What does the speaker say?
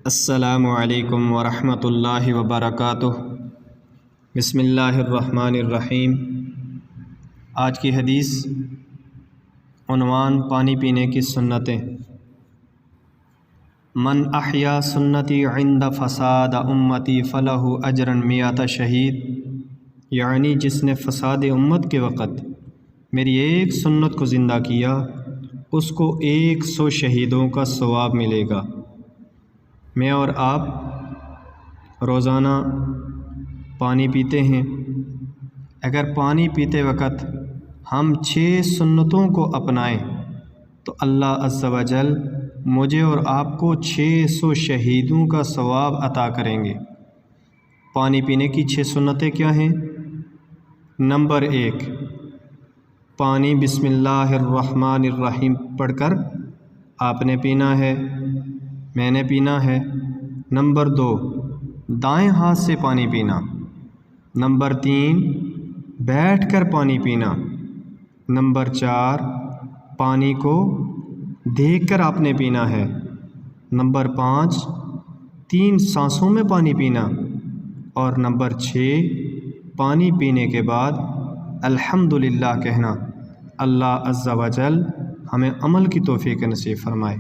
السلام علیکم ورحمۃ اللہ وبرکاتہ۔ بسم اللہ الرحمن الرحیم۔ آج کی حدیث عنوان پانی پینے کی سنتیں۔ من احیا سنتی عند فساد امتی فلہ اجر مئۃ شہید، یعنی جس نے فساد امت کے وقت میری ایک سنت کو زندہ کیا اس کو 100 شہیدوں کا ثواب ملے گا۔ میں اور آپ روزانہ پانی پیتے ہیں، اگر پانی پیتے وقت ہم 6 سنتوں کو اپنائیں تو اللہ عز و جل مجھے اور آپ کو 600 شہیدوں کا ثواب عطا کریں گے۔ پانی پینے کی 6 سنتیں کیا ہیں؟ نمبر 1، پانی بسم اللہ الرحمن الرحیم پڑھ کر آپ نے پینا ہے، میں نے پینا ہے۔ نمبر 2، دائیں ہاتھ سے پانی پینا۔ نمبر 3، بیٹھ کر پانی پینا۔ نمبر 4، پانی کو دیکھ کر آپ نے پینا ہے۔ نمبر 5، 3 سانسوں میں پانی پینا۔ اور نمبر 6، پانی پینے کے بعد الحمدللہ کہنا۔ اللہ عز و جل ہمیں عمل کی توفیق نصیب فرمائے۔